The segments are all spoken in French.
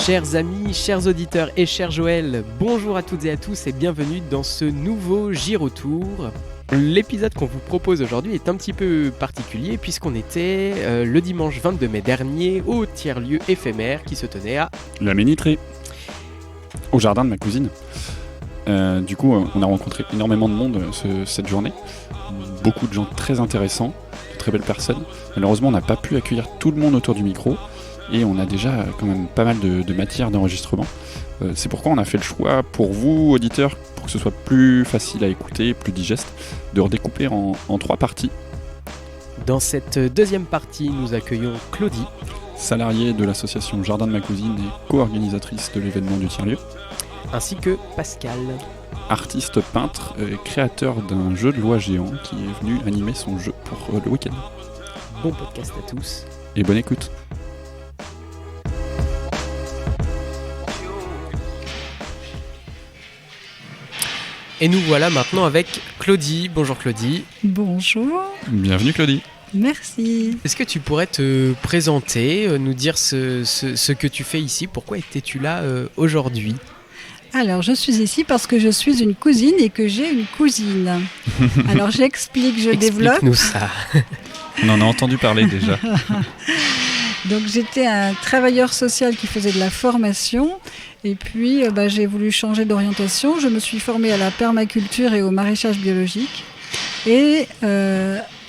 Chers amis, chers auditeurs et cher Joël, bonjour à toutes et à tous et bienvenue dans ce nouveau Girotour. L'épisode qu'on vous propose aujourd'hui est un petit peu particulier puisqu'on était le dimanche 22 mai dernier au tiers-lieu éphémère qui se tenait à la Ménitrée, au jardin de ma cousine. Du coup, on a rencontré énormément de monde cette journée. Beaucoup de gens très intéressants, de très belles personnes. Malheureusement, on n'a pas pu accueillir tout le monde autour du micro et on a déjà quand même pas mal de matière d'enregistrement. C'est pourquoi on a fait le choix pour vous, auditeurs, pour que ce soit plus facile à écouter, plus digeste, de redécouper en 3 parties. Dans cette deuxième partie, nous accueillons Claudie, salariée de l'association Jardin de ma cousine et co-organisatrice de l'événement du tiers-lieu, ainsi que Pascal, artiste peintre et créateur d'un jeu de loi géant qui est venu animer son jeu pour le week-end. Bon podcast à tous. Et bonne écoute. Et nous voilà maintenant avec Claudie. Bonjour Claudie. Bonjour. Bienvenue Claudie. Merci. Est-ce que tu pourrais te présenter, nous dire ce que tu fais ici? Pourquoi étais-tu là aujourd'hui? Alors, je suis ici parce que je suis une cousine et que j'ai une cousine. Alors, j'explique, développe. Explique-nous ça. On en a entendu parler déjà. Donc, j'étais un travailleur social qui faisait de la formation. Et puis, j'ai voulu changer d'orientation. Je me suis formée à la permaculture et au maraîchage biologique. Et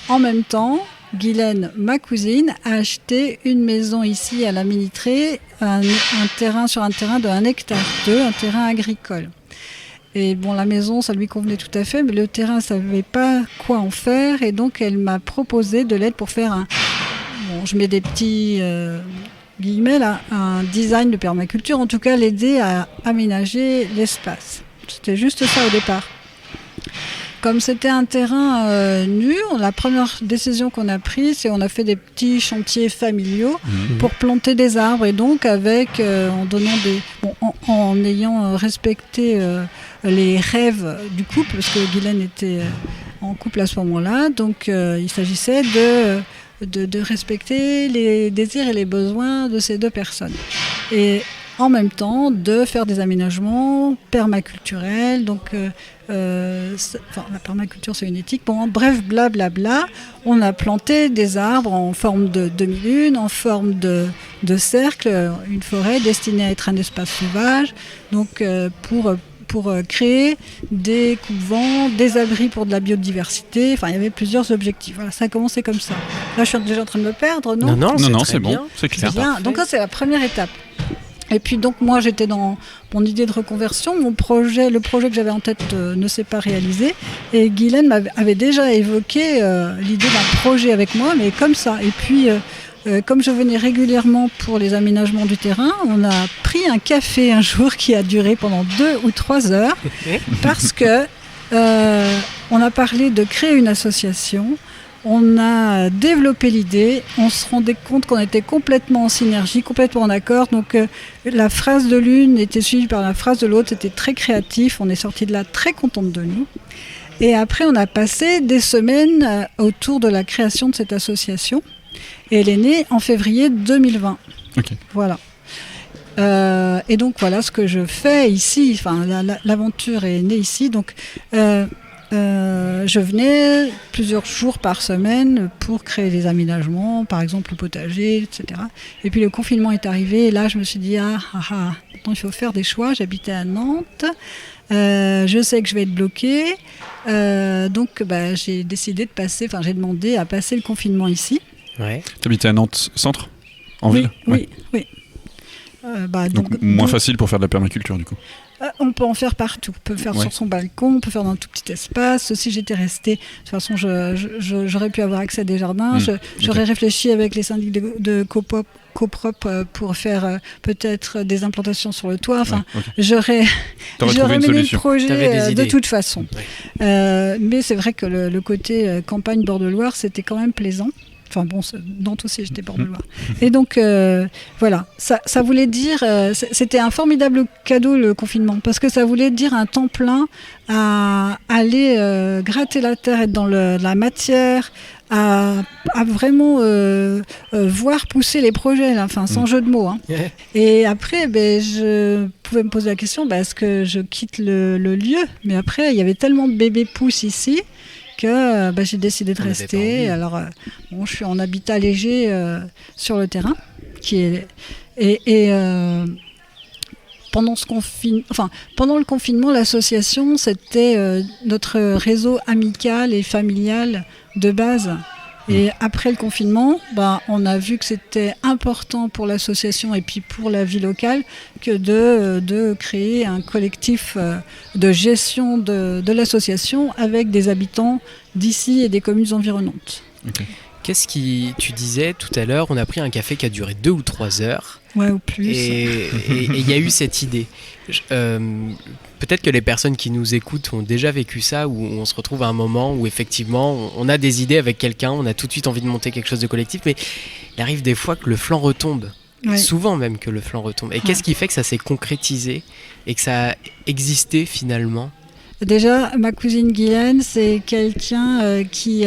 en même temps, Guylaine, ma cousine, a acheté une maison ici à la Ménitrée, un terrain sur un terrain de 1,2 hectare, un terrain agricole. Et bon, la maison, ça lui convenait tout à fait, mais le terrain, ça ne savait pas quoi en faire. Et donc, elle m'a proposé de l'aide pour faire je mets des petits guillemets là, un design de permaculture, en tout cas l'aider à aménager l'espace. C'était juste ça au départ. Comme c'était un terrain nu, la première décision qu'on a prise, c'est qu'on a fait des petits chantiers familiaux pour planter des arbres. Et donc, en ayant respecté les rêves du couple, parce que Guylaine était en couple à ce moment-là, donc il s'agissait de respecter les désirs et les besoins de ces deux personnes. Et en même temps, de faire des aménagements permaculturels. Donc, la permaculture, c'est une éthique. Bon, bref, blablabla. On a planté des arbres en forme de demi-lune, en forme de cercle, une forêt destinée à être un espace sauvage. Donc, pour créer des coupe-vents, des abris pour de la biodiversité. Enfin, il y avait plusieurs objectifs. Voilà, ça a commencé comme ça. Là, je suis déjà en train de me perdre, non? Non, c'est bon, c'est clair. C'est bien. Donc, ça, c'est la première étape. Et puis donc moi j'étais dans mon idée de reconversion, le projet que j'avais en tête ne s'est pas réalisé et Guylaine avait déjà évoqué l'idée d'un projet avec moi, mais comme ça. Et puis comme je venais régulièrement pour les aménagements du terrain, on a pris un café un jour qui a duré pendant 2 ou 3 heures parce que on a parlé de créer une association. On a développé l'idée, on se rendait compte qu'on était complètement en synergie, complètement en accord. Donc la phrase de l'une était suivie par la phrase de l'autre, c'était très créatif, on est sorti de là très contente de nous. Et après on a passé des semaines autour de la création de cette association. Et elle est née en février 2020. Okay. Voilà. Et donc voilà ce que je fais ici, enfin l'aventure est née ici. Donc je venais plusieurs jours par semaine pour créer des aménagements, par exemple le potager, etc. Et puis le confinement est arrivé et là je me suis dit maintenant il faut faire des choix. J'habitais à Nantes, je sais que je vais être bloquée, donc j'ai décidé j'ai demandé à passer le confinement ici. Ouais. Tu habitais à Nantes centre, en ville? Oui. Donc moins facile pour faire de la permaculture du coup. On peut en faire partout. On peut faire sur son balcon, on peut faire dans un tout petit espace. Si j'étais restée, de toute façon, j'aurais pu avoir accès à des jardins. J'aurais réfléchi avec les syndics de coprop pour faire peut-être des implantations sur le toit. Enfin, j'aurais mené le projet de toute façon. Mais c'est vrai que le côté campagne bord de Loire, c'était quand même plaisant. Enfin bon, Nantes aussi, j'étais bord de Loire. Et donc, voilà, ça voulait dire... c'était un formidable cadeau, le confinement, parce que ça voulait dire un temps plein à aller gratter la terre, être dans la matière, à vraiment voir pousser les projets, là, enfin, sans jeu de mots. Hein. Yeah. Et après, je pouvais me poser la question, est-ce que je quitte le lieu ? Mais après, il y avait tellement de bébés pousses ici que j'ai décidé de rester. Alors, je suis en habitat léger sur le terrain, pendant le confinement, l'association, c'était notre réseau amical et familial de base. Et après le confinement, on a vu que c'était important pour l'association et puis pour la vie locale que de créer un collectif de gestion de l'association avec des habitants d'ici et des communes environnantes. Okay. Tu disais tout à l'heure, on a pris un café qui a duré 2 ou 3 heures. Ouais, ou plus. Et il y a eu cette idée. Peut-être que les personnes qui nous écoutent ont déjà vécu ça, où on se retrouve à un moment où effectivement on a des idées avec quelqu'un, on a tout de suite envie de monter quelque chose de collectif, mais il arrive des fois que le flanc retombe. Ouais. Souvent même que le flanc retombe. Et qu'est-ce qui fait que ça s'est concrétisé et que ça a existé finalement ? Déjà, ma cousine Guylaine, c'est quelqu'un qui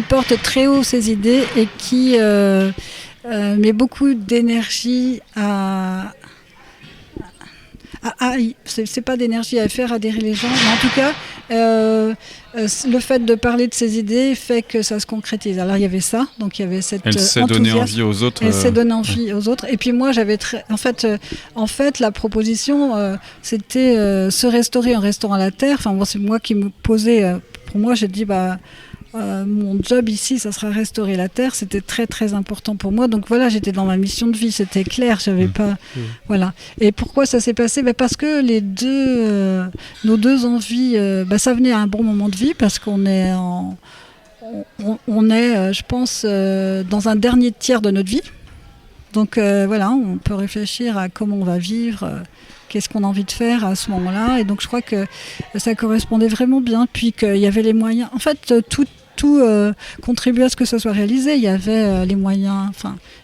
porte très haut ses idées et qui met beaucoup d'énergie c'est pas d'énergie à faire adhérer les gens, mais en tout cas le fait de parler de ses idées fait que ça se concrétise. Alors il y avait ça, donc il y avait cette elle s'est donné envie aux autres. Elle s'est donné envie aux autres. Et puis moi j'avais en fait la proposition c'était se restaurer en restaurant la terre. Enfin moi c'est moi qui me posais. Pour moi j'ai dit mon job ici, ça sera restaurer la terre. C'était très très important pour moi. Donc voilà, j'étais dans ma mission de vie, c'était clair. J'avais pas, voilà. Et pourquoi ça s'est passé ? Parce que nos deux envies, ça venait à un bon moment de vie, parce qu'on est je pense, dans un dernier tiers de notre vie. Donc voilà, on peut réfléchir à comment on va vivre. Qu'est-ce qu'on a envie de faire à ce moment-là ? Et donc je crois que ça correspondait vraiment bien, puis qu'il y avait les moyens. En fait, tout contribuait à ce que ça soit réalisé. Il y avait les moyens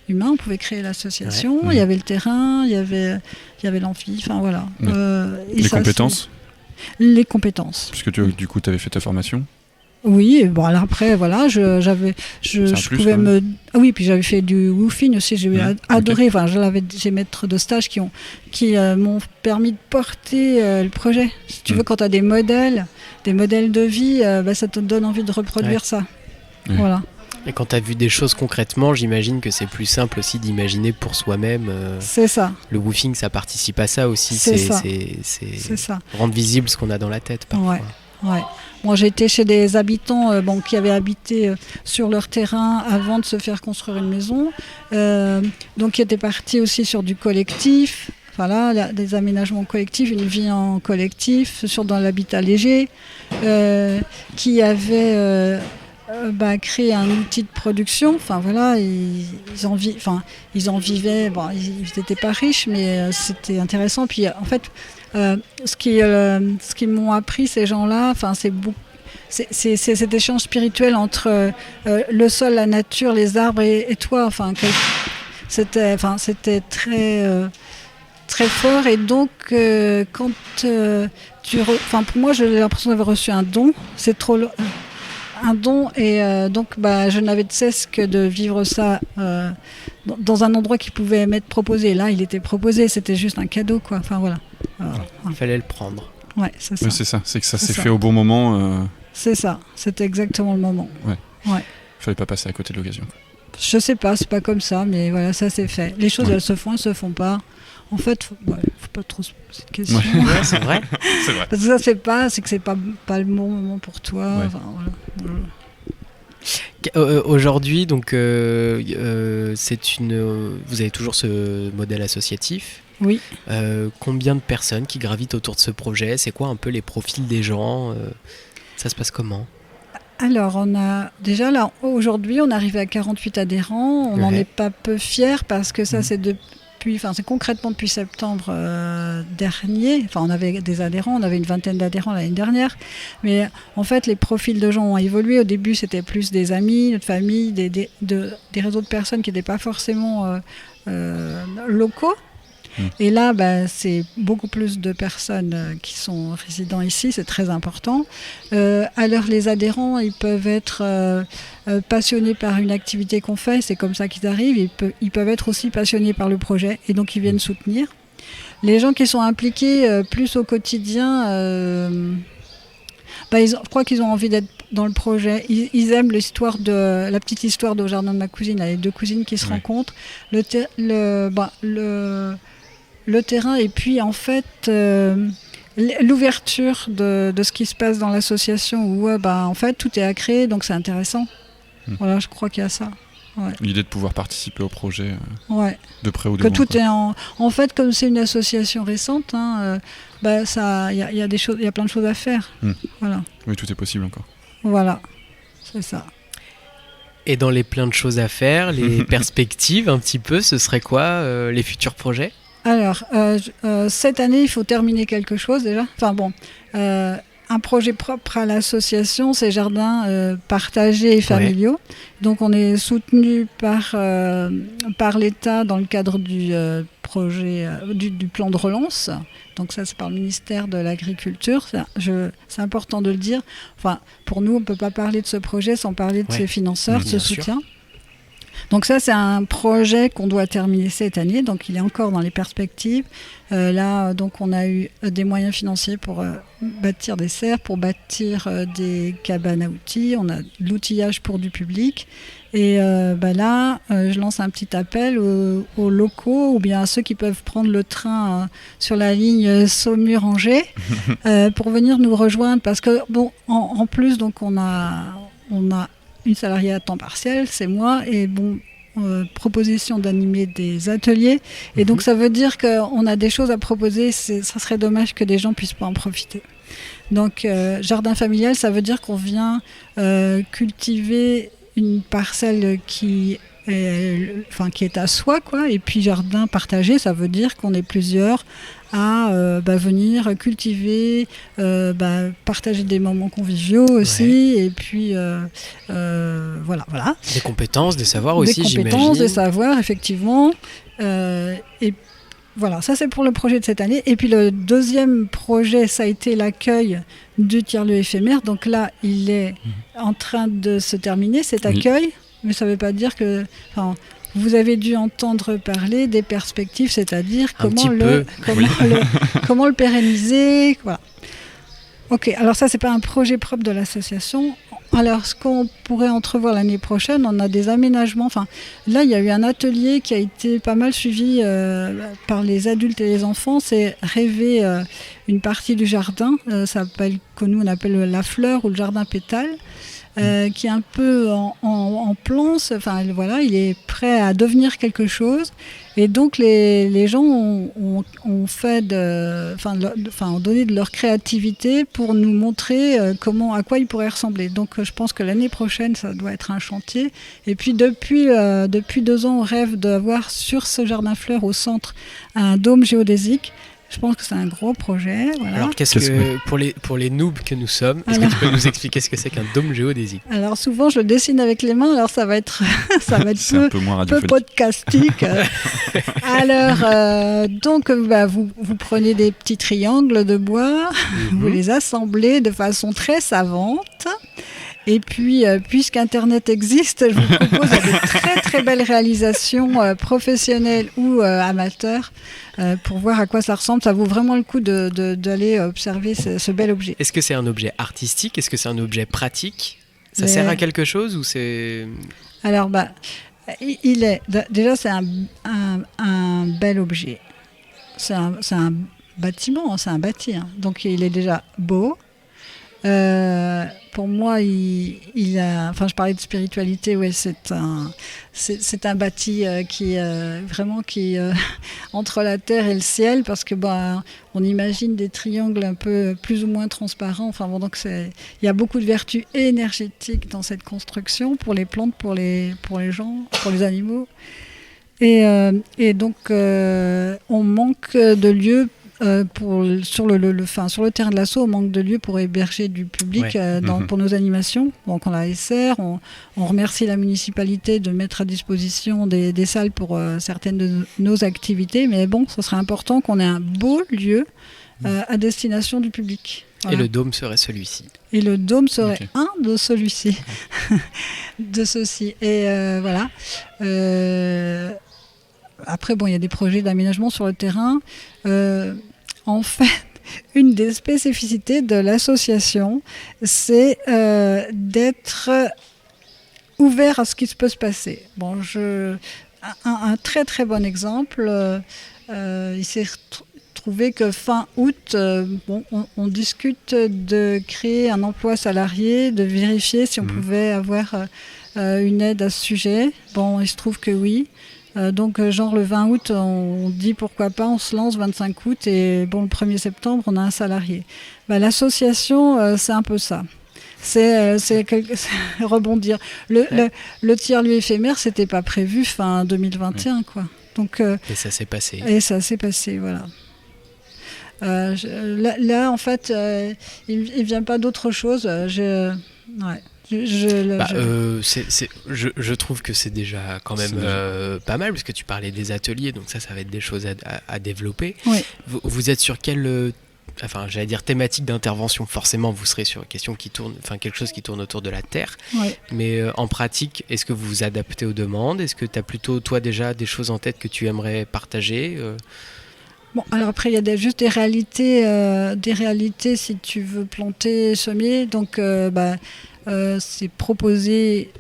humains, on pouvait créer l'association, il y avait le terrain, il y avait l'envie, enfin voilà. Les compétences ? Les compétences. Puisque du coup, tu avais fait ta formation ? Oui, alors après, voilà, je pouvais me... Oui, puis j'avais fait du woofing aussi, j'ai adoré, j'ai maître de stage qui m'ont permis de porter le projet. Si tu veux, quand tu as des modèles de vie, ça te donne envie de reproduire ça. Ouais. Voilà. Et quand tu as vu des choses concrètement, j'imagine que c'est plus simple aussi d'imaginer pour soi-même. C'est ça. Le woofing, ça participe à ça aussi. C'est ça. Rendre visible ce qu'on a dans la tête parfois. Ouais. Moi, j'ai été chez des habitants qui avaient habité sur leur terrain avant de se faire construire une maison, donc qui étaient partis aussi sur du collectif, des aménagements collectifs, une vie en collectif, dans l'habitat léger, qui avaient créé un outil de production. Ils en vivaient. Bon, ils n'étaient pas riches, mais c'était intéressant. Puis en fait, ce qu'ils m'ont appris, ces gens-là, c'est cet échange spirituel entre le sol, la nature, les arbres et toi. C'était très fort. Et donc, quand pour moi, j'ai l'impression d'avoir reçu un don. C'est trop un don, et donc je n'avais de cesse que de vivre ça dans un endroit qui pouvait m'être proposé. Là, il était proposé, c'était juste un cadeau, quoi. Voilà. Il fallait le prendre. Ouais, c'est ça. Oui, c'est ça, c'est que ça s'est fait au bon moment. C'est ça, c'était exactement le moment. Ouais. Fallait pas passer à côté de l'occasion. Je sais pas, c'est pas comme ça, mais voilà, ça s'est fait. Les choses, elles se font pas. En fait, faut pas trop se poser cette question. Ouais, c'est vrai. C'est vrai. Parce que ça se fait pas, c'est que c'est pas le bon moment pour toi. Ouais. Aujourd'hui, donc, vous avez toujours ce modèle associatif. Oui. Combien de personnes qui gravitent autour de ce projet ? C'est quoi un peu les profils des gens ? Ça se passe comment ? Alors, on a déjà aujourd'hui, on est arrivé à 48 adhérents. On n'en est pas peu fiers, parce que ça, c'est depuis c'est concrètement depuis septembre dernier. Enfin, on avait des adhérents, on avait une vingtaine d'adhérents l'année dernière. Mais en fait, les profils de gens ont évolué. Au début, c'était plus des amis, de famille, des réseaux de personnes qui n'étaient pas forcément locaux. Et là, c'est beaucoup plus de personnes qui sont résidents ici, c'est très important. Alors les adhérents, ils peuvent être passionnés par une activité qu'on fait, c'est comme ça qu'ils arrivent. Ils peuvent être aussi passionnés par le projet et donc ils viennent soutenir. Les gens qui sont impliqués plus au quotidien, je crois qu'ils ont envie d'être dans le projet. Ils aiment la petite histoire de Au Jardin de ma cousine, les deux cousines qui se rencontrent. Le terrain et puis en fait l'ouverture de ce qui se passe dans l'association où en fait tout est à créer, donc c'est intéressant. Voilà, je crois qu'il y a ça. Ouais. L'idée de pouvoir participer au projet de près ou de loin. Que tout est en fait, comme c'est une association récente, il y a plein de choses à faire. Voilà. Oui, tout est possible encore. Voilà, c'est ça. Et dans les plein de choses à faire, les perspectives un petit peu, ce serait quoi les futurs projets ? Alors, cette année, il faut terminer quelque chose déjà. Enfin bon, un projet propre à l'association, c'est jardins partagés et familiaux. Donc on est soutenu par l'État dans le cadre du projet du plan de relance. Donc ça, c'est par le ministère de l'Agriculture. C'est important de le dire. Enfin, pour nous, on ne peut pas parler de ce projet sans parler de ses financeurs, de ce soutien. Donc ça, c'est un projet qu'on doit terminer cette année, donc il est encore dans les perspectives. Là, donc on a eu des moyens financiers pour bâtir des serres, pour bâtir des cabanes à outils, on a de l'outillage pour du public. Et là, je lance un petit appel aux locaux ou bien à ceux qui peuvent prendre le train sur la ligne Saumur-Angers pour venir nous rejoindre. Parce que, en plus, donc on a une salariée à temps partiel, c'est moi, et proposition d'animer des ateliers. Et donc ça veut dire qu'on a des choses à proposer, ça serait dommage que des gens ne puissent pas en profiter. Donc jardin familial, ça veut dire qu'on vient cultiver une parcelle qui est à soi, quoi. Et puis jardin partagé, ça veut dire qu'on est plusieurs à venir cultiver, partager des moments conviviaux aussi, et puis voilà. Des compétences, des savoirs aussi, j'imagine. Des compétences, des savoirs, effectivement. Et voilà, ça c'est pour le projet de cette année. Et puis le deuxième projet, ça a été l'accueil du tiers-lieu éphémère. Donc là, il est en train de se terminer, cet accueil. Mais ça ne veut pas dire que... Vous avez dû entendre parler des perspectives, c'est-à-dire comment le pérenniser. Voilà. Ok, alors ça, c'est pas un projet propre de l'association. Alors, ce qu'on pourrait entrevoir l'année prochaine, on a des aménagements. Enfin, là, il y a eu un atelier qui a été pas mal suivi par les adultes et les enfants. C'est rêver une partie du jardin. Que nous, on appelle la fleur ou le jardin pétale. Qui est un peu en plance, il est prêt à devenir quelque chose. Et donc les gens ont donné de leur créativité pour nous montrer à quoi il pourrait ressembler. Donc je pense que l'année prochaine, ça doit être un chantier. Et puis depuis 2 ans, on rêve d'avoir sur ce jardin fleur au centre un dôme géodésique. Je pense que c'est un gros projet. Voilà. Alors, pour les noobs que nous sommes, est-ce que tu peux nous expliquer ce que c'est qu'un dôme géodésique ? Alors, souvent, je le dessine avec les mains, alors ça va être peu podcastique. Alors, vous prenez des petits triangles de bois, vous les assemblez de façon très savante. Et puis, puisqu'Internet existe, je vous propose de très très belles réalisations professionnelles ou amateurs pour voir à quoi ça ressemble. Ça vaut vraiment le coup d'aller observer ce bel objet. Est-ce que c'est un objet artistique ? Est-ce que c'est un objet pratique ? Ça sert à quelque chose ou c'est... Alors, déjà, c'est un bel objet. C'est un bâtiment, c'est un bâti. Hein. Donc, il est déjà beau. Pour moi, je parlais de spiritualité, c'est un bâti qui entre la terre et le ciel, parce que on imagine des triangles un peu plus ou moins transparents. Donc il y a beaucoup de vertus énergétiques dans cette construction pour les plantes, pour les gens, pour les animaux. Et donc, on manque de lieux sur le terrain de l'assaut, on manque de lieux pour héberger du public pour nos animations. Donc, on a SR, on remercie la municipalité de mettre à disposition des salles pour certaines de nos activités. Mais bon, ce serait important qu'on ait un beau lieu à destination du public. Voilà. Et le dôme serait celui-ci. Et le dôme serait un de celui-ci, de ceux-ci. Et voilà. Après, bon, il y a des projets d'aménagement sur le terrain. En fait, une des spécificités de l'association, c'est d'être ouvert à ce qui peut se passer. Bon, un très très bon exemple, il s'est trouvé que fin août, on discute de créer un emploi salarié, de vérifier si on pouvait avoir une aide à ce sujet. Bon, il se trouve que oui. Donc, genre le 20 août, on dit pourquoi pas, on se lance 25 août et bon, le 1er septembre, on a un salarié. L'association, c'est un peu ça. C'est rebondir. Le tiers-lieu éphémère, c'était pas prévu fin 2021, quoi. Donc, et ça s'est passé. Et ça s'est passé, voilà. Là, en fait, il vient pas d'autre chose. Je trouve que c'est déjà quand même pas mal, parce que tu parlais des ateliers, donc ça va être des choses à développer. Oui. Vous êtes sur quelle thématique d'intervention? Forcément, vous serez sur quelque chose qui tourne autour de la terre. Oui. Mais en pratique, est-ce que vous vous adaptez aux demandes? Est-ce que tu as plutôt, toi, déjà des choses en tête que tu aimerais partager? Bon, alors après, il y a juste des réalités si tu veux planter, semer. Donc, c'est proposer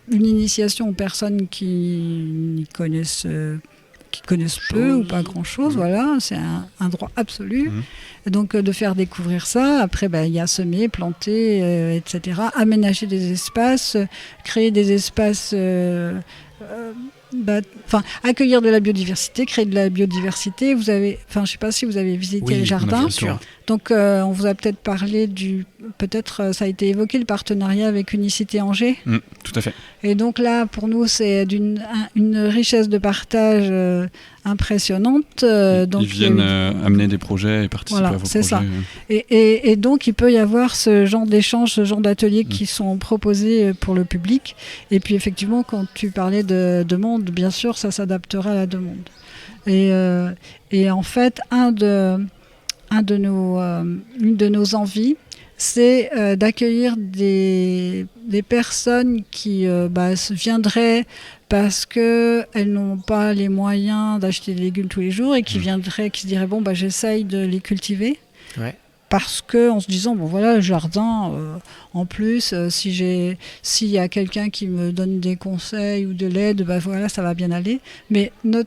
une initiation aux personnes qui n'y connaissent peu ou pas grand-chose. Voilà, c'est un droit absolu. Et donc, de faire découvrir ça. Après, il y a semer, planter, etc. Aménager des espaces, créer des espaces... accueillir de la biodiversité, créer de la biodiversité. Je ne sais pas si vous avez visité le jardin. Bien sûr. Donc, on vous a peut-être parlé ça a été évoqué, le partenariat avec Unicité Angers. Tout à fait. Et donc là, pour nous, c'est une richesse de partage impressionnante. Ils viennent amener des projets et participer à vos projets. Ça. Et donc, il peut y avoir ce genre d'échanges, ce genre d'ateliers qui sont proposés pour le public. Et puis, effectivement, quand tu parlais de demande, bien sûr, ça s'adaptera à la demande. Et en fait, une de nos envies, c'est d'accueillir des personnes qui viendraient parce qu'elles n'ont pas les moyens d'acheter des légumes tous les jours et qui se diraient j'essaye de les cultiver. Ouais. Parce qu'en se disant, le jardin, en plus, s'il y a quelqu'un qui me donne des conseils ou de l'aide, ça va bien aller. Mais nous,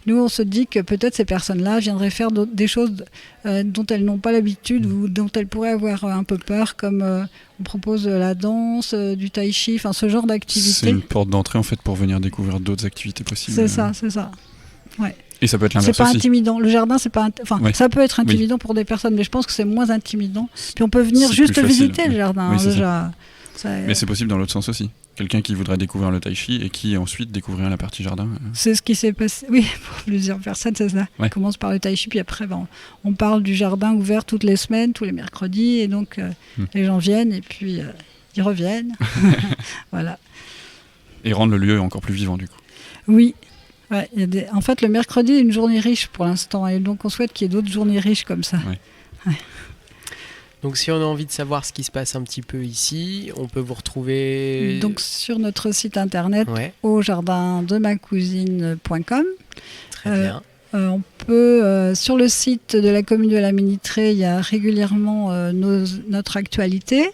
on se dit que peut-être ces personnes-là viendraient faire des choses dont elles n'ont pas l'habitude ou dont elles pourraient avoir un peu peur, comme on propose de la danse, du tai chi, ce genre d'activité. C'est une porte d'entrée, en fait, pour venir découvrir d'autres activités possibles. C'est ça. Ouais. Et ça peut être l'inverse aussi. C'est pas aussi. intimidant. Le jardin, c'est pas. Ça peut être intimidant pour des personnes, mais je pense que c'est moins intimidant. Puis on peut venir juste visiter le jardin. déjà. Mais c'est possible dans l'autre sens aussi. Quelqu'un qui voudrait découvrir le tai chi et qui ensuite découvrira la partie jardin. C'est ce qui s'est passé. Oui, pour plusieurs personnes, c'est ça. Ouais. On commence par le tai chi, puis après, on parle du jardin ouvert toutes les semaines, tous les mercredis, et donc les gens viennent et puis ils reviennent. Voilà. Et rendre le lieu encore plus vivant, du coup. Oui. Ouais, en fait, le mercredi est une journée riche pour l'instant, et donc on souhaite qu'il y ait d'autres journées riches comme ça. Ouais. Donc si on a envie de savoir ce qui se passe un petit peu ici, on peut vous retrouver... Donc sur notre site internet, au jardindemacousine.com. Très bien. On peut, sur le site de la commune de la Minitrée, il y a régulièrement notre actualité.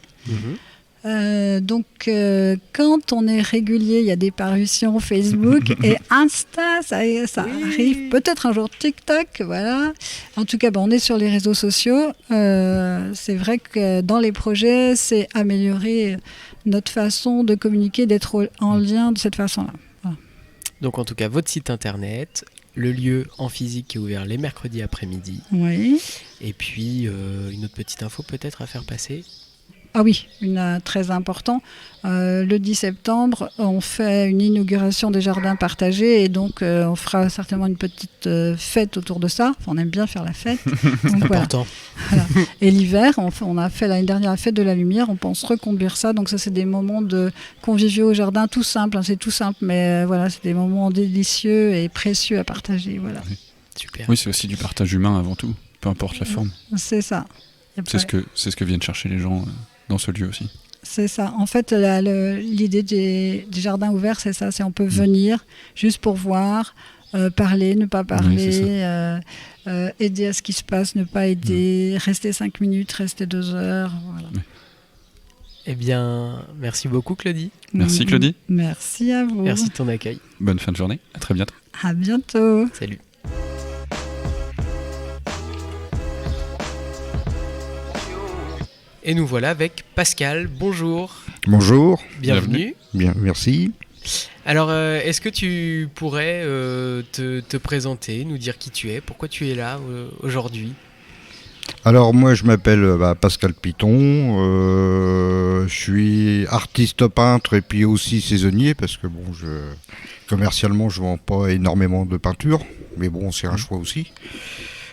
Donc, quand on est régulier, il y a des parutions Facebook et Insta, ça arrive. Peut-être un jour TikTok, voilà. En tout cas, on est sur les réseaux sociaux. C'est vrai que dans les projets, c'est améliorer notre façon de communiquer, d'être en lien de cette façon-là. Voilà. Donc, en tout cas, votre site internet, le lieu en physique qui est ouvert les mercredis après-midi. Oui. Et puis, une autre petite info peut-être à faire passer. Ah oui, très important. Le 10 septembre, on fait une inauguration des jardins partagés et donc on fera certainement une petite fête autour de ça. Enfin, on aime bien faire la fête. C'est Donc, important. voilà. Et l'hiver, on a fait l'année dernière la fête de la lumière, on pense reconduire ça. Donc ça, c'est des moments de conviviaux au jardin, tout simple, hein, c'est tout simple, mais voilà, c'est des moments délicieux et précieux à partager. Voilà. Super. Oui, c'est aussi du partage humain avant tout, peu importe la forme. C'est ça. C'est ce que viennent chercher les gens dans ce lieu aussi. C'est ça. En fait, l'idée des jardins ouverts, c'est ça. C'est on peut venir juste pour voir, parler, ne pas parler, aider à ce qui se passe, ne pas aider, rester 5 minutes, rester 2 heures. Voilà. Eh bien, merci beaucoup Claudie. Merci Claudie. Merci à vous. Merci de ton accueil. Bonne fin de journée. À très bientôt. À bientôt. Salut. Et nous voilà avec Pascal. Bonjour. Bonjour. Bienvenue. Bien, merci. Alors, est-ce que tu pourrais te présenter, nous dire qui tu es, pourquoi tu es là aujourd'hui ? Alors moi je m'appelle Pascal Piton, je suis artiste peintre et puis aussi saisonnier parce que bon, commercialement je vends pas énormément de peinture, mais bon c'est un choix aussi.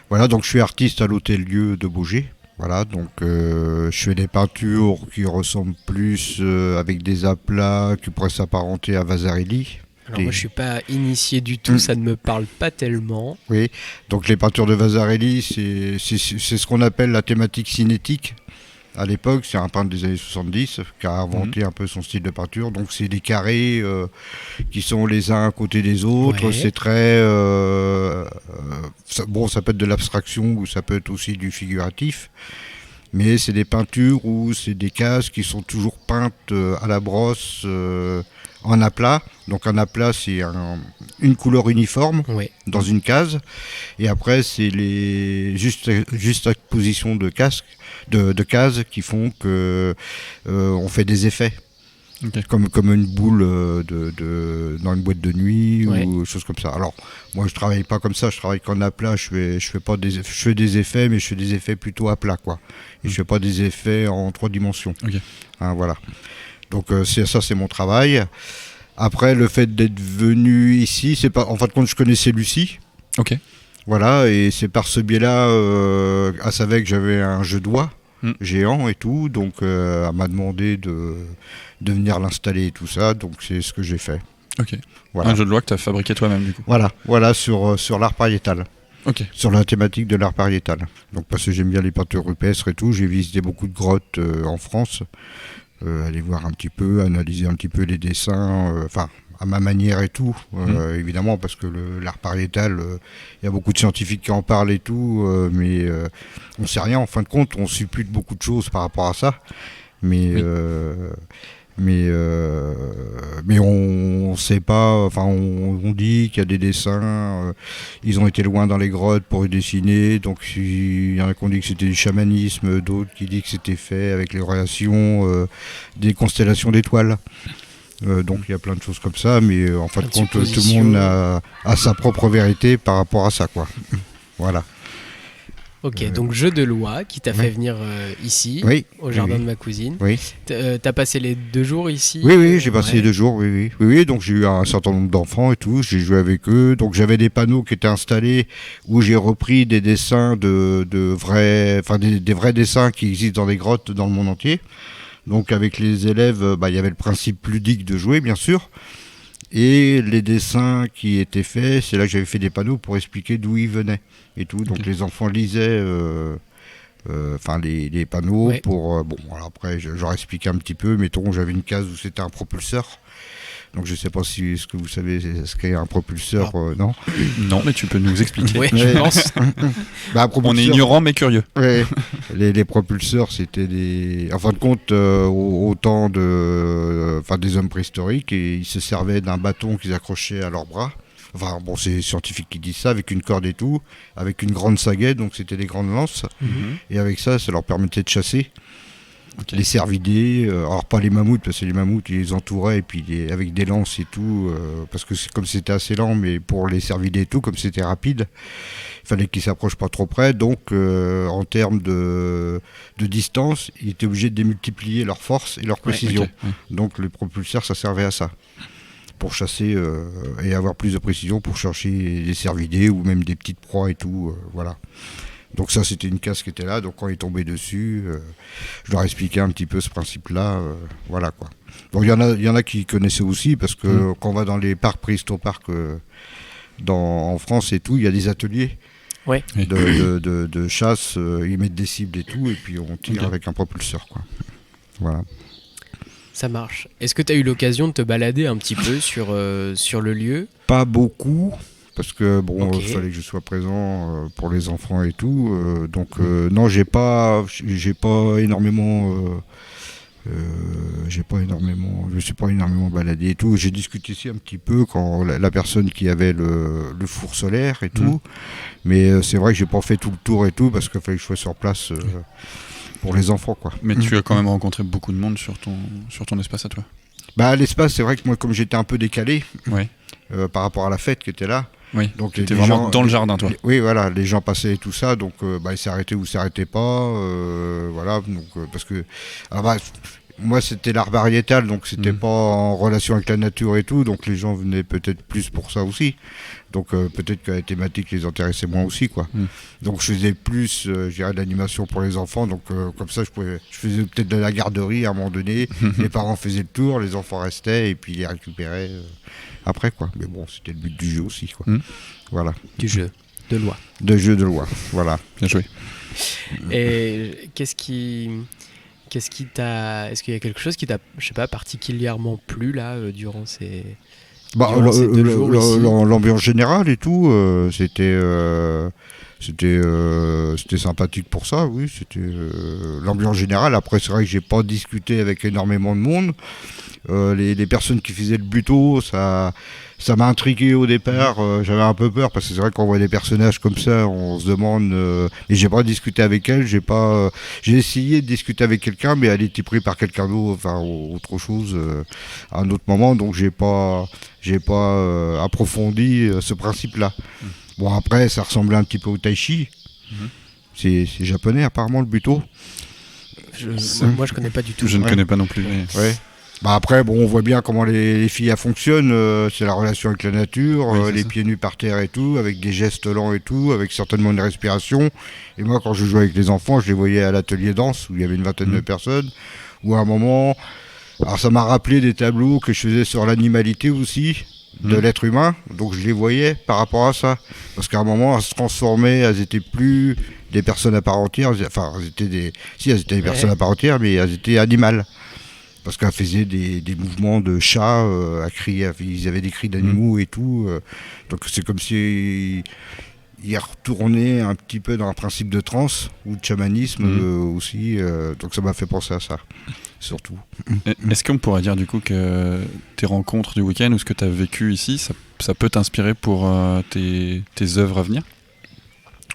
Voilà, donc je suis artiste à l'Hôtel-Dieu de Baugé. Voilà, donc je fais des peintures qui ressemblent plus avec des aplats qui pourraient s'apparenter à Vasarely. Alors moi je suis pas initié du tout, ça ne me parle pas tellement. Oui, donc les peintures de Vasarely, c'est ce qu'on appelle la thématique cinétique. À l'époque, c'est un peintre des années 70 qui a inventé un peu son style de peinture. Donc c'est des carrés qui sont les uns à côté des autres. Ouais. C'est très... ça peut être de l'abstraction ou ça peut être aussi du figuratif. Mais c'est des peintures où c'est des cases qui sont toujours peintes à la brosse en aplat. Donc un aplat, c'est une couleur uniforme dans une case. Et après, c'est les juxtapositions de cases qui font que on fait des effets. Okay. Comme une boule dans une boîte de nuit ou choses comme ça. Alors, moi, je travaille pas comme ça. Je travaille qu'en aplat. Je fais des effets, mais je fais des effets plutôt à plat, quoi. Et je fais pas des effets en 3 dimensions. Okay. Hein, voilà. Donc, c'est mon travail. Après, le fait d'être venu ici, c'est pas. En fin de compte, je connaissais Lucie. Ok. Voilà, et c'est par ce biais-là, elle savait que j'avais un jeu de doigts géant et tout, donc elle m'a demandé de venir l'installer et tout ça, donc c'est ce que j'ai fait. Ok. Voilà. Un jeu de doigts que tu as fabriqué toi-même du coup. Voilà sur l'art pariétal. Ok. Sur la thématique de l'art pariétal. Donc parce que j'aime bien les peintures rupestres et tout, j'ai visité beaucoup de grottes en France, aller voir un petit peu, analyser un petit peu les dessins, à ma manière et tout, évidemment, parce que l'art pariétal, y a beaucoup de scientifiques qui en parlent et tout, mais on sait rien, en fin de compte, on suppute beaucoup de choses par rapport à ça, mais on sait pas, on dit qu'il y a des dessins, ils ont été loin dans les grottes pour y dessiner, donc il y en a qui ont dit que c'était du chamanisme, d'autres qui disent que c'était fait avec les relations des constellations d'étoiles. Donc il y a plein de choses comme ça, mais en fin de compte, tout le monde a sa propre vérité par rapport à ça, quoi. Voilà. Ok, donc jeu de loi qui t'a fait venir ici, au jardin de ma cousine. Oui. T'as passé les 2 jours ici ? Oui, j'ai passé les 2 jours, oui. Donc j'ai eu un certain nombre d'enfants et tout, j'ai joué avec eux. Donc j'avais des panneaux qui étaient installés où j'ai repris des dessins des vrais dessins qui existent dans les grottes dans le monde entier. Donc avec les élèves, il y avait le principe ludique de jouer, bien sûr. Et les dessins qui étaient faits, c'est là que j'avais fait des panneaux pour expliquer d'où ils venaient et tout. Donc les enfants lisaient les panneaux pour... alors après, j'aurais expliqué un petit peu. Mettons, j'avais une case où c'était un propulseur. Donc je ne sais pas si ce que vous savez ce qu'est un propulseur, non ? Non, mais tu peux nous expliquer. Oui, je pense. On est ignorant mais curieux. Ouais. Les propulseurs, c'était en fin de compte, au temps des hommes préhistoriques, et ils se servaient d'un bâton qu'ils accrochaient à leurs bras. Enfin, bon, c'est les scientifiques qui disent ça, avec une corde et tout, avec une grande sagaie, donc c'était des grandes lances. Et avec ça leur permettait de chasser. Ok. Les cervidés, alors pas les mammouths, parce que les mammouths, ils les entouraient, et puis avec des lances et tout, parce que comme c'était assez lent, mais pour les cervidés et tout, comme c'était rapide, il fallait qu'ils s'approchent pas trop près, donc en termes de distance, ils étaient obligés de démultiplier leur force et leur précision. Ok, ouais. Donc le propulseur, ça servait à ça, pour chasser et avoir plus de précision, pour chercher des cervidés ou même des petites proies et tout, voilà. Donc ça, c'était une case qui était là, donc quand il est tombé dessus, je leur expliquais un petit peu ce principe-là, voilà quoi. Donc il y en a qui connaissaient aussi, parce que quand on va dans les parcs préhistoparcs en France et tout, il y a des ateliers Ouais. de chasse, ils mettent des cibles et tout, et puis on tire Ok. avec un propulseur, quoi. Voilà. Ça marche. Est-ce que tu as eu l'occasion de te balader un petit peu sur le lieu? Pas beaucoup, parce que bon, Ok. fallait que je sois présent pour les enfants et tout. Donc non, j'ai pas énormément, je suis pas énormément baladé et tout. J'ai discuté ici un petit peu quand la personne qui avait le four solaire et tout, mais c'est vrai que j'ai pas fait tout le tour et tout parce qu'il fallait que je sois sur place pour les enfants, quoi. Mais tu as quand même rencontré beaucoup de monde sur ton espace à toi. Bah l'espace, c'est vrai que moi, comme j'étais un peu décalé Ouais. par rapport à la fête qui était là. Oui. Donc Tu étais les vraiment gens- dans le jardin, toi. Oui, voilà, les gens passaient et tout ça, donc ils s'arrêtaient ou ils s'arrêtaient pas, voilà, donc parce que alors, moi c'était l'art variétal, donc c'était pas en relation avec la nature et tout, donc les gens venaient peut-être plus pour ça aussi, donc peut-être que la thématique les intéressait moins aussi, quoi. Donc je faisais plus, je dirais, de l'animation pour les enfants, donc comme ça je faisais peut-être de la garderie à un moment donné, les parents faisaient le tour, les enfants restaient et puis ils les récupéraient après, quoi. Mais bon, c'était le but du jeu aussi, quoi. Voilà. Du jeu de loi. De jeu de loi, voilà. Bien joué. Et qu'est-ce qui t'a... Est-ce qu'il y a quelque chose qui t'a, je sais pas, particulièrement plu là durant ces... Bah, Durant ces 2 jours ici. l'ambiance générale et tout, c'était sympathique pour ça, oui. C'était l'ambiance générale. Après, c'est vrai que j'ai pas discuté avec énormément de monde. Les personnes qui faisaient le buto, ça m'a intrigué au départ. J'avais un peu peur parce que c'est vrai qu'on voit des personnages comme ça, on se demande. Et j'ai pas discuté avec elle. J'ai essayé de discuter avec quelqu'un, mais elle était prise par quelqu'un d'autre, enfin autre chose, à un autre moment. Donc j'ai pas approfondi ce principe-là. Bon, après, ça ressemblait un petit peu au tai chi. C'est japonais apparemment le buto. Moi je connais pas du tout. Je ne Ouais. connais pas non plus. Mais... Ouais. Bah après, bon, on voit bien comment les filles elles fonctionnent. C'est la relation avec la nature, Oui, c'est les ça. pieds nus par terre et tout, avec des gestes lents et tout, avec certainement une respiration. Et moi, quand je jouais avec les enfants, je les voyais à l'atelier danse où il y avait une vingtaine de personnes. Où à un moment, alors ça m'a rappelé des tableaux que je faisais sur l'animalité aussi de l'être humain. Donc je les voyais par rapport à ça, parce qu'à un moment, elles se transformaient, elles étaient plus des personnes à part entière. Enfin, elles étaient des personnes à part entière, mais elles étaient animales. Parce qu'elle faisait des mouvements de chat, à crier, ils avaient des cris d'animaux et tout. Donc c'est comme si ils retournaient un petit peu dans un principe de transe ou de chamanisme aussi. Donc ça m'a fait penser à ça, surtout. Est-ce qu'on pourrait dire du coup que tes rencontres du week-end ou ce que tu as vécu ici, ça peut t'inspirer pour tes œuvres à venir?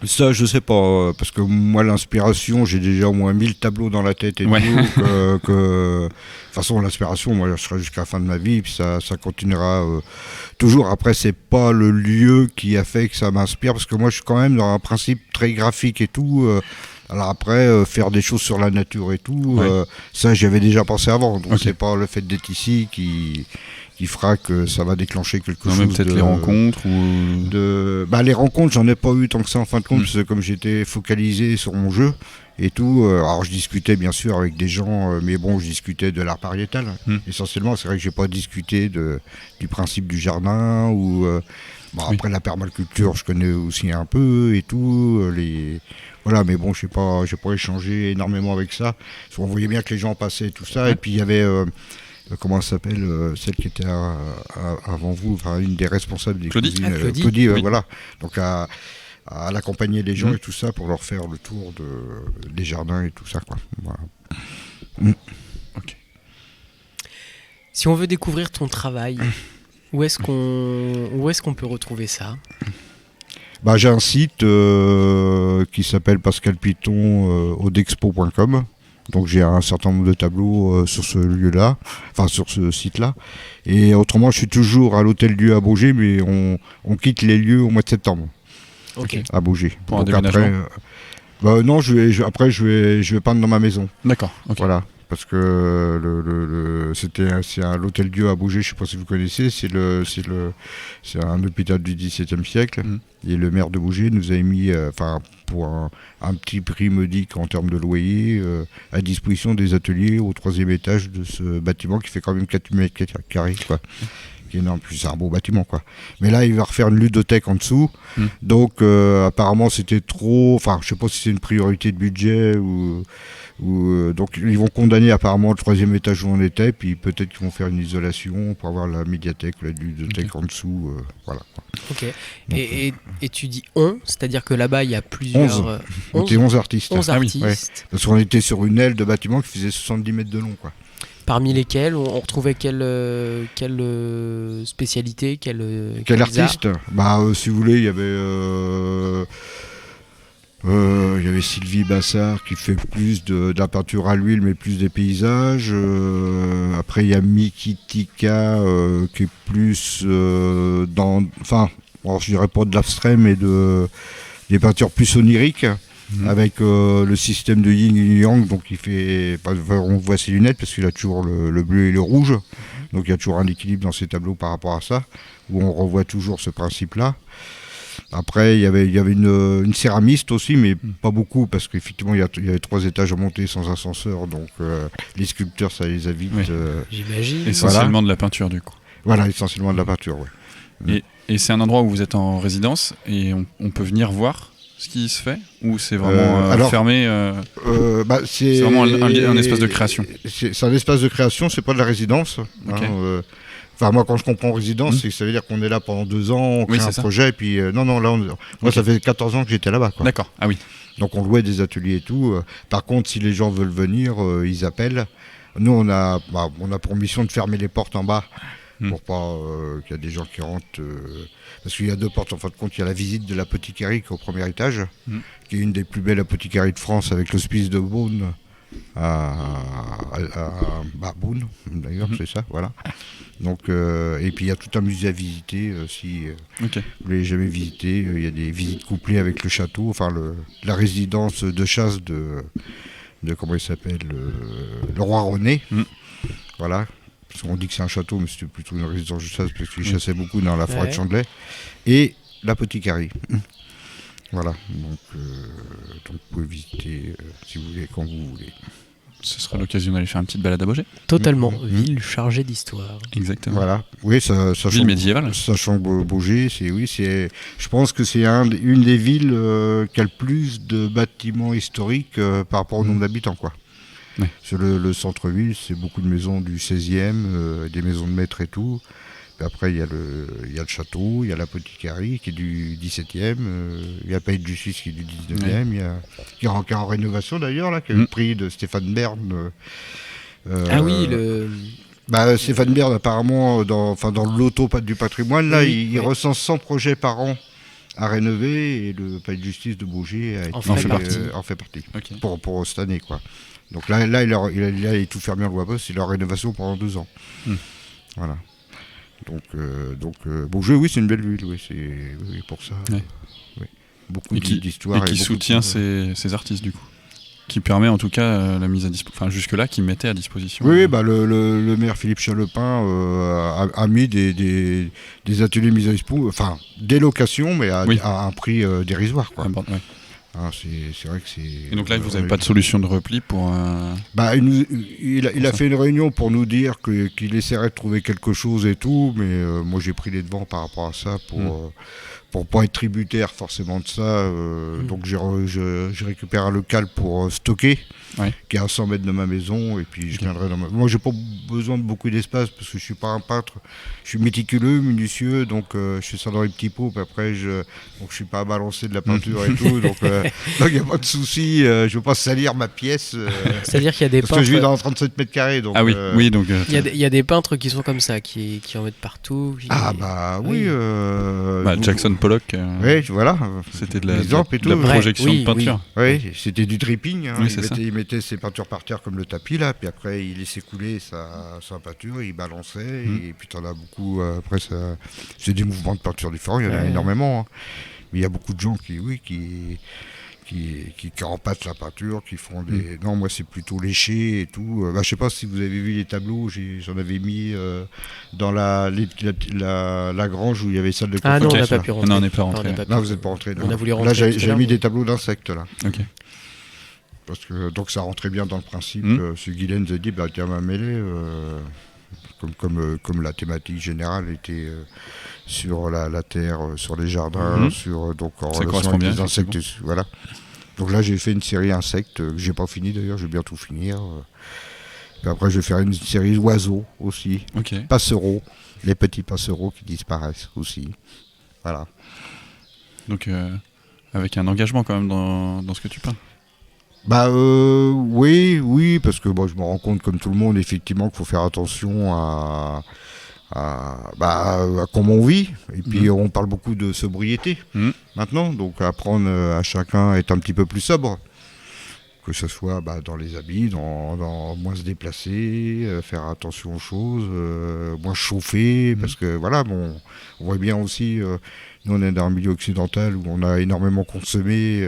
Ça, je sais pas, parce que moi, l'inspiration, j'ai déjà au moins 1000 tableaux dans la tête et Ouais. tout. De toute façon, l'inspiration, moi, je serai jusqu'à la fin de ma vie, puis ça continuera toujours. Après, c'est pas le lieu qui a fait que ça m'inspire, parce que moi, je suis quand même dans un principe très graphique et tout. Alors après, faire des choses sur la nature et tout, Ouais. ça, j'y avais déjà pensé avant. Donc, Ok. c'est pas le fait d'être ici qui fera que ça va déclencher quelque Non, chose. mais peut-être les rencontres ou... Les rencontres, j'en ai pas eu tant que ça en fin de compte, parce que comme j'étais focalisé sur mon jeu et tout, alors je discutais bien sûr avec des gens, mais bon, je discutais de l'art pariétal. Essentiellement, c'est vrai que j'ai pas discuté du principe du jardin ou après la permaculture, je connais aussi un peu et tout. Voilà, mais bon, j'ai pas échangé énormément avec ça. Parce qu'on voyait bien que les gens passaient et tout ça, et puis il y avait comment elle s'appelle, celle qui était avant vous, enfin une des responsables des Claudie. cuisines, Claudie. Claudie, Oui. voilà. Donc à l'accompagner les gens et tout ça pour leur faire le tour des jardins et tout ça, quoi. Voilà. Ok. Si on veut découvrir ton travail, où est-ce qu'on peut retrouver ça? Bah, j'ai un site qui s'appelle pascalpiton odexpo.com. Donc j'ai un certain nombre de tableaux sur ce lieu-là, enfin sur ce site-là. Et autrement, je suis toujours à l'Hôtel-Dieu à Baugé, mais on quitte les lieux au mois de septembre Ok. à Baugé. Pour un Donc après, déménagement non, après je vais peindre dans ma maison. D'accord, ok. Voilà, parce que c'est l'Hôtel-Dieu à Baugé, je ne sais pas si vous connaissez, c'est un hôpital du XVIIe siècle. Et le maire de Baugé nous a mis, pour un petit prix modique en termes de loyer, à disposition des ateliers au 3e étage de ce bâtiment qui fait quand même 4 mètres carrés, quoi. Qui est énorme, puis c'est un beau bâtiment, quoi. Mais là, il va refaire une ludothèque en dessous. Donc, apparemment, c'était trop. Enfin, je sais pas si c'est une priorité de budget ou donc, ils vont condamner apparemment le 3e étage où on était, puis peut-être qu'ils vont faire une isolation pour avoir la médiathèque, la ludothèque en dessous. Voilà. Ok. Donc, Et tu dis on, c'est-à-dire que là-bas, il y a plusieurs. On était 11 artistes. 11 Ah oui, artistes. ouais. Parce qu'on était sur une aile de bâtiment qui faisait 70 mètres de long, quoi. Parmi lesquels on retrouvait quelle spécialité, Quel quels artiste? Si vous voulez, il y avait Sylvie Bassard qui fait plus de la peinture à l'huile, mais plus des paysages. Après, il y a Miki Tika qui est plus dans. Enfin, je dirais pas de l'abstrait, mais des peintures plus oniriques. Avec le système de yin et yang, donc on voit ses lunettes parce qu'il a toujours le bleu et le rouge, donc il y a toujours un équilibre dans ses tableaux par rapport à ça, où on revoit toujours ce principe-là. Après, il y avait une céramiste aussi, mais pas beaucoup, parce qu'effectivement, il y avait 3 étages à monter sans ascenseur, donc les sculpteurs, ça les a vite... Oui. J'imagine. Essentiellement de la peinture, du coup. Voilà, essentiellement de la peinture, oui. Et c'est un endroit où vous êtes en résidence, et on peut venir voir ce qui se fait, ou c'est vraiment fermé c'est vraiment un espace de création. C'est un espace de création, c'est pas de la résidence. Okay. Moi, quand je comprends résidence, c'est que ça veut dire qu'on est là pendant 2 ans, on crée un projet, et puis moi, ça fait 14 ans que j'étais là-bas, quoi. D'accord, ah oui. Donc on louait des ateliers et tout. Par contre, si les gens veulent venir, ils appellent. Nous, on a pour mission de fermer les portes en bas, pour pas qu'il y a des gens qui rentrent. Parce qu'il y a 2 portes, en fin de compte. Il y a la visite de l'apothicarie qui est au premier étage, qui est une des plus belles apothicaries de France, avec l'hospice de Beaune Beaune, d'ailleurs, c'est ça, voilà. Donc, et puis il y a tout un musée à visiter, si vous ne l'avez jamais visité. Il y a des visites couplées avec le château, la résidence de chasse de comment il s'appelle, le roi René. Voilà. Parce qu'on dit que c'est un château, mais c'était plutôt une résidence de chasse, parce qu'il chassait beaucoup dans la forêt de Chandelay. Et l'apothicarie. Voilà. Donc vous pouvez visiter si vous voulez, quand vous voulez. Ce sera l'occasion d'aller faire une petite balade à Baugé. Totalement. Ville chargée d'histoire. Exactement. Voilà. Oui, ça ville médiévale. Sachant que Baugé, je pense que c'est une des villes qui a le plus de bâtiments historiques par rapport au nombre d'habitants, quoi. Ouais. Sur le centre-ville, c'est beaucoup de maisons du 16e, des maisons de maîtres et tout. Puis après, il y a le château, il y a l'apothicarie qui est du 17e, il y a le Palais de Justice qui est du 19e, il y a en rénovation d'ailleurs, là, qui a eu le prix de Stéphane Bern. Ah oui, Stéphane Bern, apparemment, dans le loto du patrimoine, là, il recense 100 projets par an à rénover, et le Palais de Justice de Baugé en fait partie. Okay. Pour cette année, quoi. Donc là, il est tout fermé en loi Bosse, c'est leur rénovation pendant 2 ans. Voilà. Donc Baugé, oui, c'est une belle ville, oui, c'est pour ça. Ouais. Oui. Beaucoup d'histoires. Et qui soutient ces artistes, du coup. Qui permet en tout cas la mise à disposition, enfin jusque-là, qui mettait à disposition. Oui, le maire Philippe Chalepin a mis des ateliers mis à disposition, enfin des locations, mais à un prix dérisoire, quoi. C'est vrai que c'est... Et donc là, vous n'avez pas de solution de repli pour... Il a fait une réunion pour nous dire qu'il essaierait de trouver quelque chose et tout, mais moi j'ai pris les devants par rapport à ça pour pas être tributaire forcément de ça. Donc j'ai récupéré un local pour stocker, qui est à 100 mètres de ma maison, et puis je viendrai Moi j'ai pas besoin de beaucoup d'espace, parce que je suis pas un peintre, je suis méticuleux, minutieux, donc je fais ça dans les petits pots, puis après donc je suis pas à balancer de la peinture et tout, donc il n'y a pas de souci, je veux pas salir ma pièce. C'est-à-dire qu'il y a des peintres... Parce que je vis dans 37 mètres carrés, donc... Ah oui, donc... Il y a des peintres qui sont comme ça, qui en mettent partout. Oui. Jackson Pollock. Oui, voilà. C'était de l'exemple et la tout. projection Oui, de peinture. Oui, c'était du dripping. Hein. Oui, c'est ça. Il mettait ses peintures par terre comme le tapis là, puis après il laissait couler sa peinture, il balançait, et puis t'en as beaucoup. Après, c'est des mouvements de peinture différents, il y en a énormément. Hein. Mais il y a beaucoup de gens qui empâtent la peinture, qui font des... Non, moi c'est plutôt léché et tout. Je sais pas si vous avez vu les tableaux, j'en avais mis dans la grange où il y avait salle de Ah non, on conférence. n'a pas pu rentrer. Non, on n'est pas rentré. Non, vous n'êtes pas rentré. On a voulu rentrer. Là, tout à j'ai l'heure, mis mais- des tableaux d'insectes là. Ok. Parce que, donc ça rentrait bien dans le principe. Ce Guylaine nous a dit, tiens, ma mêlée, comme la thématique générale était sur la terre, sur les jardins, donc en Ça relation correspond avec bien, les insectes. Voilà. Donc là, j'ai fait une série insectes que j'ai pas fini d'ailleurs, je vais bientôt finir. Puis après, je vais faire une série oiseaux aussi, Ok. passereaux, les petits passereaux qui disparaissent aussi. Voilà. Donc, avec un engagement quand même dans ce que tu peins. Oui, parce que je me rends compte, comme tout le monde, effectivement, qu'il faut faire attention à comment on vit. Et puis, on parle beaucoup de sobriété maintenant, donc apprendre à chacun à être un petit peu plus sobre. Que ce soit dans les habits, dans moins se déplacer, faire attention aux choses, moins chauffer, parce que voilà, on voit bien aussi, nous on est dans un milieu occidental où on a énormément consommé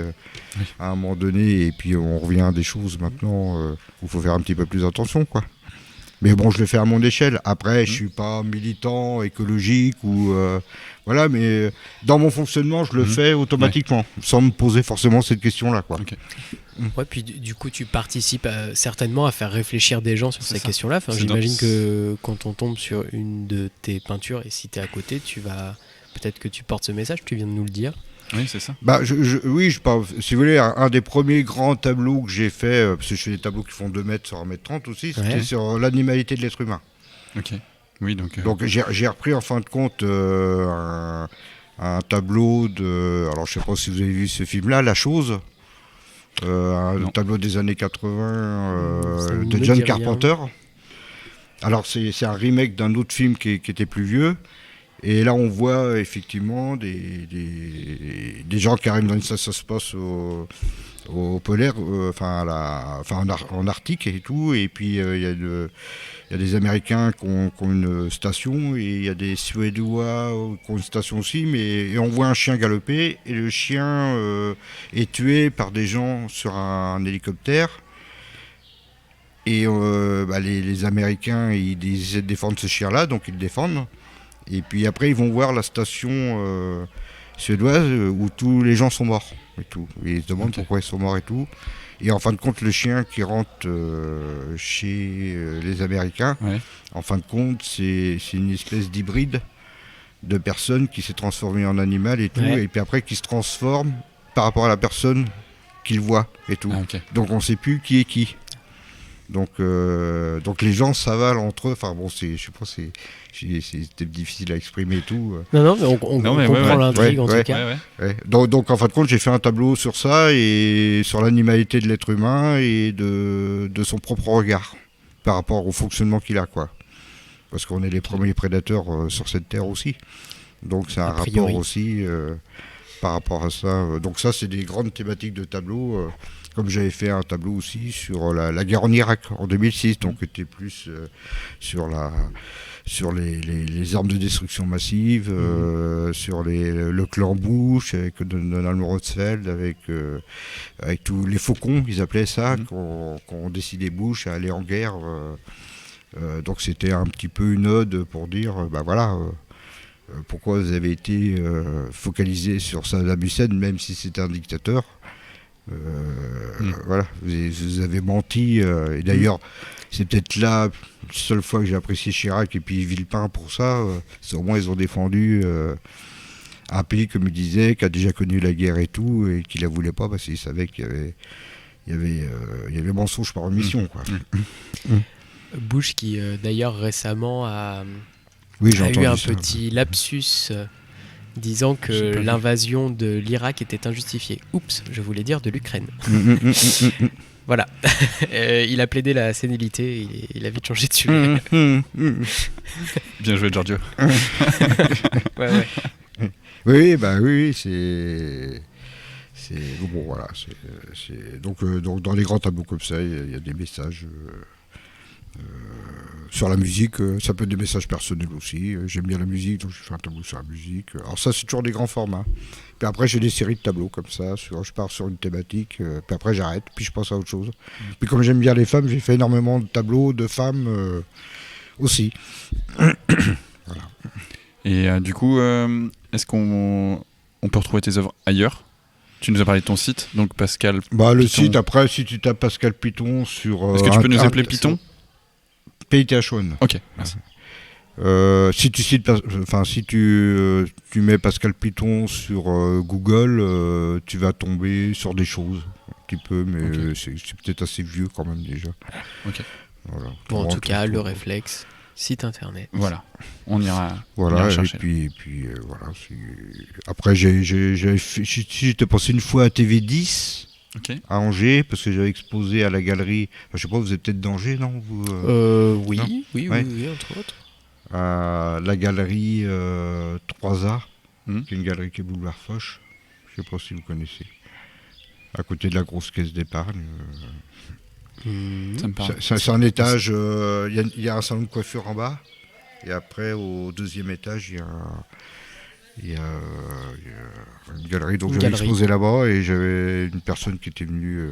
à un moment donné, et puis on revient à des choses maintenant où il faut faire un petit peu plus attention, quoi. Mais bon, je le fais à mon échelle. Après, je suis pas militant, écologique ou voilà, mais dans mon fonctionnement, je le fais automatiquement, sans me poser forcément cette question-là, quoi. Ok. Ouais, puis du coup, tu participes certainement à faire réfléchir des gens sur ces ça. questions-là. Enfin, C'est j'imagine dans- que quand on tombe sur une de tes peintures et si tu es à côté, peut-être que tu portes ce message, tu viens de nous le dire. Oui, c'est ça. Oui, je parle, si vous voulez, un des premiers grands tableaux que j'ai fait, parce que je fais des tableaux qui font 2 mètres sur 1m30 aussi, c'était sur l'animalité de l'être humain. Ok. Oui, donc. Donc j'ai repris en fin de compte un tableau de... Alors je sais pas si vous avez vu ce film-là, La Chose, un tableau des années 80 Ça me de dit John rien. Carpenter. Alors c'est un remake d'un autre film qui était plus vieux. Et là, on voit effectivement des gens qui arrivent dans une station space au polaire, en Arctique et tout. Et puis, il y a des Américains qui ont une station, et il y a des Suédois qui ont une station aussi. Et on voit un chien galoper, et le chien est tué par des gens sur un hélicoptère. Et les Américains, ils essaient de défendre ce chien-là, donc ils le défendent. Et puis après, ils vont voir la station suédoise où tous les gens sont morts et tout. Et ils se demandent pourquoi ils sont morts et tout. Et en fin de compte, le chien qui rentre chez les Américains, en fin de compte, c'est une espèce d'hybride de personne qui s'est transformée en animal et tout. Et puis après, qui se transforme par rapport à la personne qu'il voit et tout. Donc on ne sait plus qui est qui. Donc les gens s'avalent entre eux. Enfin bon, je sais pas, c'était difficile à exprimer et tout. Non, mais on comprend l'intrigue en tout cas. Donc en fin de compte, j'ai fait un tableau sur ça et sur l'animalité de l'être humain et de son propre regard par rapport au fonctionnement qu'il a, quoi. Parce qu'on est les premiers prédateurs sur cette terre aussi. Donc c'est un rapport aussi par rapport à ça. Donc ça, c'est des grandes thématiques de tableau. Comme j'avais fait un tableau aussi sur la guerre en Irak en 2006, donc était plus sur les armes de destruction massive, sur le clan Bush avec Donald Rumsfeld, avec tous les faucons, ils appelaient ça, qu'on décidé Bush à aller en guerre. Donc c'était un petit peu une ode pour dire, pourquoi vous avez été focalisé sur Saddam Hussein, même si c'était un dictateur. Voilà, vous avez menti. Et d'ailleurs, c'est peut-être la seule fois que j'ai apprécié Chirac et puis Villepin pour ça. C'est au moins ils ont défendu un pays, comme il disait, qui a déjà connu la guerre et tout, et qui la voulait pas parce qu'il savait qu'il y avait mensonge par omission, quoi. Bush qui d'ailleurs récemment a eu un petit lapsus disant que l'invasion de l'Irak était injustifiée. Oups, je voulais dire de l'Ukraine. Voilà. Il a plaidé la sénilité, il a vite changé de sujet. Bien joué, Giorgio. Ouais. Oui, c'est bon, voilà. Donc, dans les grands tableaux comme ça, il y a des messages sur la musique. Ça peut être des messages personnels aussi. J'aime bien la musique, donc je fais un tableau sur la musique. Alors ça, c'est toujours des grands formats. Puis après, j'ai des séries de tableaux comme ça. Je pars sur une thématique, puis après j'arrête, puis je passe à autre chose. Puis comme j'aime bien les femmes, j'ai fait énormément de tableaux de femmes aussi. Voilà. Et du coup, est-ce qu'on peut retrouver tes œuvres ailleurs ? Tu nous as parlé de ton site, donc Pascal Le Piton. site, après, si tu tapes Pascal Piton sur... Est-ce que tu peux nous appeler Piton ? PITHON. Ok, merci. Si tu mets Pascal Piton sur Google, tu vas tomber sur des choses un petit peu, mais Okay. c'est peut-être assez vieux quand même déjà. Ok. Voilà. Bon, en tout cas, le réflexe, site internet. Voilà, on ira Voilà, et chercher. puis voilà. Après, j'étais passé une fois à TV10 Ok. à Angers, parce que j'avais exposé à la galerie. Je sais pas, vous êtes peut-être d'Angers, non vous, Oui, non oui, Ouais. oui, entre autres. à la galerie 3A, qui est une galerie qui est boulevard Foch. Je sais pas si vous connaissez. À côté de la grosse caisse d'épargne. Ça me parle. C'est un étage, il y a un salon de coiffure en bas, et après au deuxième étage il y a une galerie, donc j'avais exposé là-bas, et j'avais une personne qui était venue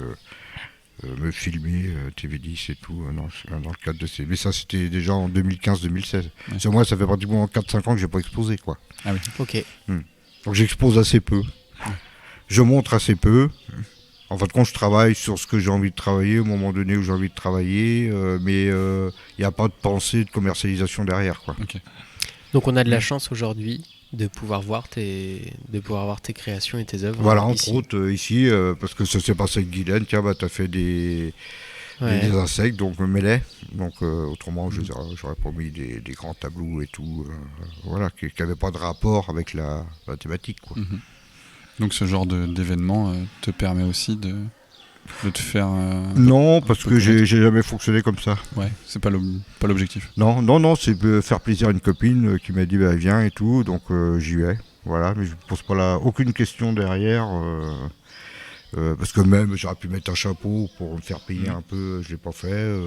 me filmer TV10 et tout, dans le cadre de ces... Mais ça c'était déjà en 2015-2016. Ouais. Sur moi ça fait pratiquement 4-5 ans que j'ai pas exposé, quoi. Ah oui. Ok. Donc j'expose assez peu, je montre assez peu. En fin de compte, je travaille sur ce que j'ai envie de travailler au moment donné où j'ai envie de travailler, mais il n'y a pas de pensée de commercialisation derrière, quoi. Ok. Donc on a de la chance aujourd'hui de pouvoir voir tes créations et tes œuvres. Voilà, ici. entre autres, ici, parce que ça s'est passé avec Guylaine, tiens, t'as fait des insectes, donc mets-les. Donc autrement, j'aurais promis des grands tableaux et tout, voilà, qui n'avaient pas de rapport avec la thématique, quoi. Mhm. Donc ce genre d'événement te permet aussi de te faire... Non, parce peu que j'ai connaître. jamais fonctionné comme ça. Ouais, c'est pas l'objectif. Non, c'est faire plaisir à une copine qui m'a dit bah, viens et tout, donc j'y vais. Voilà, mais je ne pose pas aucune question derrière. Parce que même j'aurais pu mettre un chapeau pour me faire payer un peu, je l'ai pas fait.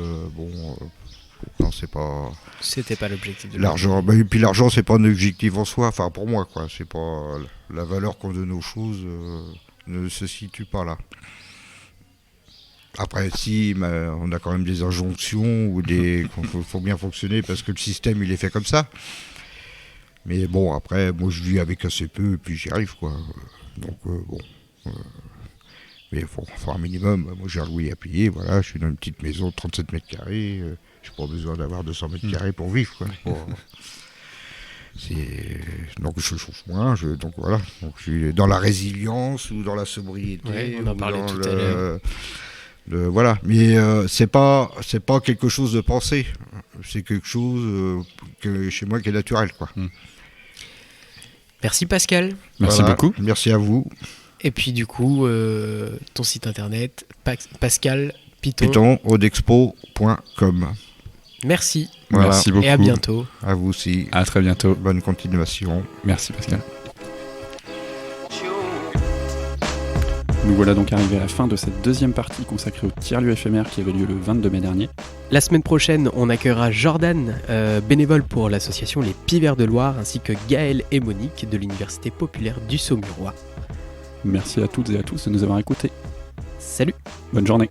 Non, c'est pas. C'était pas l'objectif de L'argent. Bah, et puis l'argent, c'est pas un objectif en soi. Enfin, pour moi, quoi. C'est pas la valeur qu'on donne aux choses ne se situe pas là. Après, si, on a quand même des injonctions ou qu'il faut bien fonctionner parce que le système, il est fait comme ça. Mais bon, après, moi, je vis avec assez peu et puis j'y arrive, quoi. Donc, bon. Mais il faut un minimum. Moi, j'ai un loyer à payer. Voilà, je suis dans une petite maison de 37 mètres carrés. Je n'ai pas besoin d'avoir 200 mètres carrés pour vivre, quoi. Donc, je chauffe moins. Donc, voilà. Donc, je suis dans la résilience ou dans la sobriété. Ouais, on en parlait tout à l'heure. Voilà, mais c'est pas quelque chose de pensé, c'est quelque chose que chez moi qui est naturel, quoi. Merci Pascal. Merci Voilà, beaucoup. merci à vous. Et puis du coup, ton site internet, Pascal Piton. Pitonodexpo.com. Merci. Voilà. Merci beaucoup. Et à bientôt. À vous aussi. À très bientôt. Bonne continuation. Merci Pascal. Nous voilà donc arrivés à la fin de cette deuxième partie consacrée au tiers-lieu éphémère qui avait lieu le 22 mai dernier. La semaine prochaine, on accueillera Jordan, bénévole pour l'association Les Pivers de Loire, ainsi que Gaël et Monique de l'Université populaire du Saumurois. Merci à toutes et à tous de nous avoir écoutés. Salut! Bonne journée.